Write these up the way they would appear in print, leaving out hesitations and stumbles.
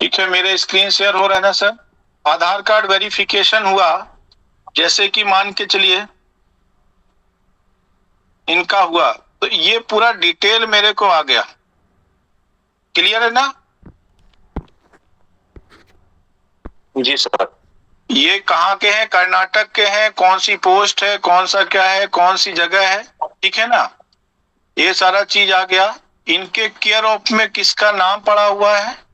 ठीक है, मेरे स्क्रीन शेयर हो रहा है ना सर? आधार कार्ड वेरिफिकेशन हुआ, जैसे कि मान के चलिए इनका हुआ, तो ये पूरा डिटेल मेरे को आ गया। क्लियर है ना? जी सर। ये कहाँ के हैं? कर्नाटक के हैं, कौन सी पोस्ट है, कौन सा क्या है, कौन सी जगह है, ठीक है ना? ये सारा चीज आ गया। इनके केयर ऑफ में किसका नाम पड़ा हुआ है,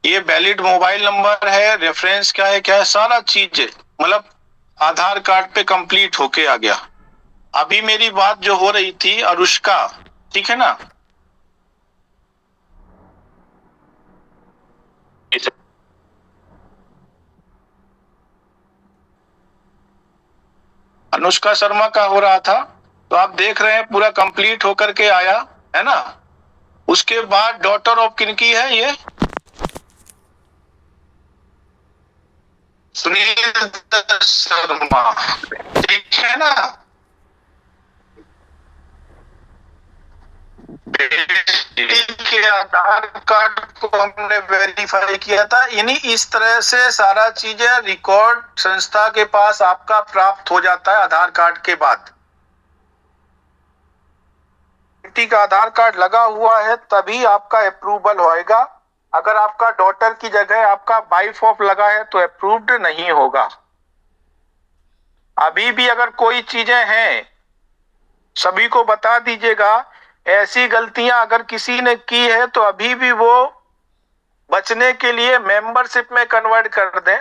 ये वैलिड मोबाइल नंबर है, रेफरेंस क्या है, सारा चीज मतलब आधार कार्ड पे कंप्लीट होके आ गया। अभी मेरी बात जो हो रही थी अनुष्का, ठीक है ना? अनुष्का शर्मा का हो रहा था, तो आप देख रहे हैं पूरा कंप्लीट होकर के आया है ना। उसके बाद डॉटर ऑफ किनकी है ये? सुनील दत्त शर्मा, ठीक है ना? के आधार कार्ड को हमने वेरीफाई किया था। यानी इस तरह से सारा चीजें रिकॉर्ड संस्था के पास आपका प्राप्त हो जाता है आधार कार्ड के बाद। बेटी का आधार कार्ड लगा हुआ है तभी आपका अप्रूवल होएगा। अगर आपका डॉटर की जगह आपका वाइफ ऑफ लगा है तो अप्रूव्ड नहीं होगा। अभी भी अगर कोई चीजें हैं सभी को बता दीजिएगा। ऐसी गलतियां अगर किसी ने की है तो अभी भी वो बचने के लिए मेंबरशिप में कन्वर्ट कर दें,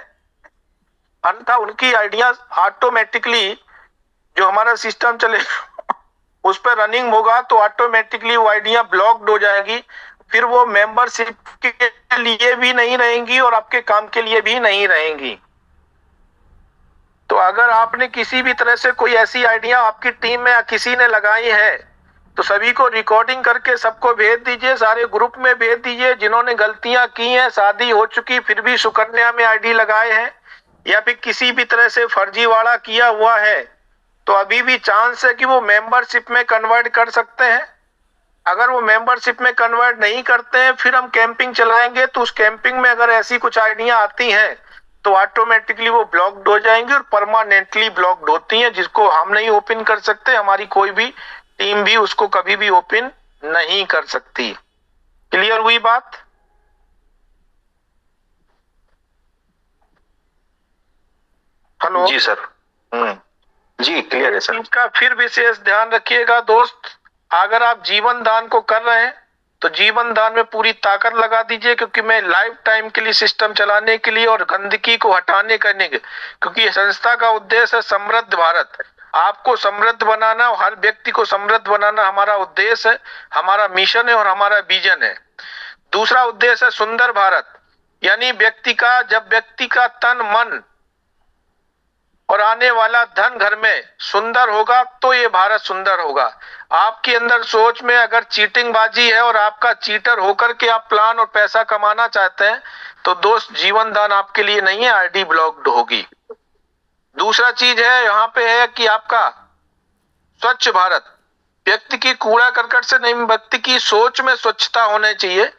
अन्यथा उनकी आइडिया ऑटोमेटिकली जो हमारा सिस्टम चले उस पर रनिंग होगा तो ऑटोमेटिकली वो आइडिया ब्लॉक्ड हो जाएगी। फिर वो मेंबरशिप के लिए भी नहीं रहेंगी और आपके काम के लिए भी नहीं रहेंगी। तो अगर आपने किसी भी तरह से कोई ऐसी आइडिया आपकी टीम में या किसी ने लगाई है तो सभी को रिकॉर्डिंग करके सबको भेज दीजिए, सारे ग्रुप में भेज दीजिए। जिन्होंने गलतियां की हैं, शादी हो चुकी फिर भी सुकन्या में आईडी लगाए हैं या फिर किसी भी तरह से फर्जीवाड़ा किया हुआ है, तो अभी भी चांस है कि वो मेंबरशिप में कन्वर्ट कर सकते हैं। अगर वो मेंबरशिप में कन्वर्ट नहीं करते हैं फिर हम कैंपिंग चलाएंगे, तो उस कैंपिंग में अगर ऐसी कुछ आइडिया आती हैं तो ऑटोमेटिकली वो ब्लॉक्ड हो जाएंगी और परमानेंटली ब्लॉक्ड होती हैं, जिसको हम नहीं ओपन कर सकते, हमारी कोई भी टीम भी उसको कभी भी ओपन नहीं कर सकती। क्लियर हुई बात? हेलो जी सर। जी क्लियर है सर। इसका फिर विशेष ध्यान रखिएगा दोस्त। अगर आप जीवन दान को कर रहे हैं तो जीवन दान में पूरी ताकत लगा दीजिए, क्योंकि मैं लाइफ टाइम के लिए सिस्टम चलाने के लिए और गंदगी को हटाने करने के, क्योंकि संस्था का उद्देश्य है समृद्ध भारत। आपको समृद्ध बनाना, हर व्यक्ति को समृद्ध बनाना हमारा उद्देश्य है, हमारा मिशन है और हमारा विजन है। दूसरा उद्देश्य है सुंदर भारत, यानी जब व्यक्ति का तन मन और आने वाला धन घर में सुंदर होगा तो ये भारत सुंदर होगा। आपके अंदर सोच में अगर चीटिंग बाजी है और आपका चीटर होकर के आप प्लान और पैसा कमाना चाहते हैं तो दोस्त जीवन दान आपके लिए नहीं है, आईडी ब्लॉक्ड होगी। दूसरा चीज है यहाँ पे है कि आपका स्वच्छ भारत, व्यक्ति की कूड़ा करकट से नहीं, व्यक्ति की सोच में स्वच्छता होनी चाहिए।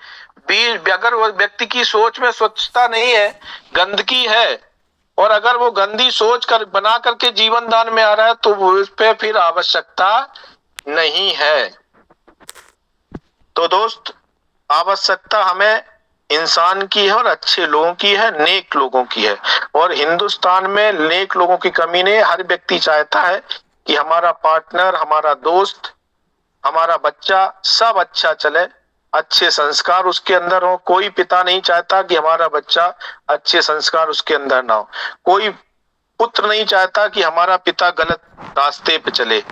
अगर व्यक्ति की सोच में स्वच्छता नहीं है, गंदगी है, और अगर वो गंदी सोच कर बना करके जीवन दान में आ रहा है तो वो इस पे फिर आवश्यकता नहीं है। तो दोस्त आवश्यकता हमें इंसान की है और अच्छे लोगों की है, नेक लोगों की है। और हिंदुस्तान में नेक लोगों की कमी नहीं है। हर व्यक्ति चाहता है कि हमारा पार्टनर, हमारा दोस्त, हमारा बच्चा सब अच्छा चले, अच्छे संस्कार उसके अंदर हो। कोई पिता नहीं चाहता कि हमारा बच्चा अच्छे संस्कार उसके अंदर ना हो। कोई पुत्र नहीं चाहता कि हमारा पिता गलत रास्ते पे चले।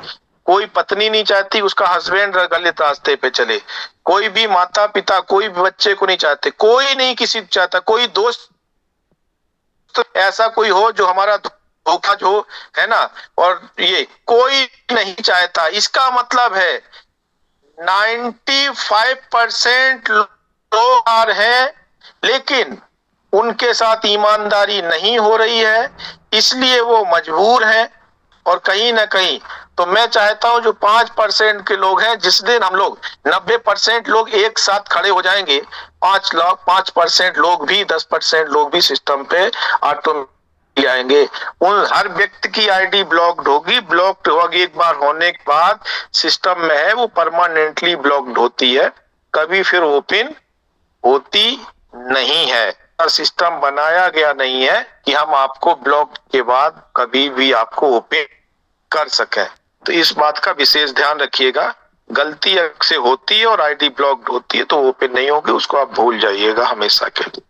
कोई पत्नी नहीं चाहती उसका हस्बैंड गलत रास्ते पे चले। कोई भी माता पिता कोई भी बच्चे को नहीं चाहते, कोई नहीं किसी चाहता। कोई दोस्त ऐसा कोई हो जो हमारा धोखाधड़ी हो, है ना, और ये कोई नहीं चाहता। इसका मतलब है 95% लोग आ रहे हैं लेकिन उनके साथ ईमानदारी नहीं हो रही है, इसलिए वो मजबूर हैं और कहीं ना कहीं तो मैं चाहता हूं जो 5% के लोग हैं, जिस दिन हम लोग 90% लोग एक साथ खड़े हो जाएंगे, 5% लोग भी 10% लोग भी सिस्टम पे ऑटोमेटिकली आएंगे। उन हर व्यक्ति की आईडी ब्लॉक्ड होगी। ब्लॉक्ड होगी एक बार होने के बाद सिस्टम में है वो परमानेंटली ब्लॉक्ड होती है, कभी फिर ओपन होती नहीं है। सिस्टम बनाया गया नहीं है कि हम आपको ब्लॉक के बाद कभी भी आपको ओपन कर सके। तो इस बात का विशेष ध्यान रखिएगा। गलती से होती है और आईडी ब्लॉक्ड होती है तो ओपन नहीं होगी, उसको आप भूल जाइएगा हमेशा के लिए।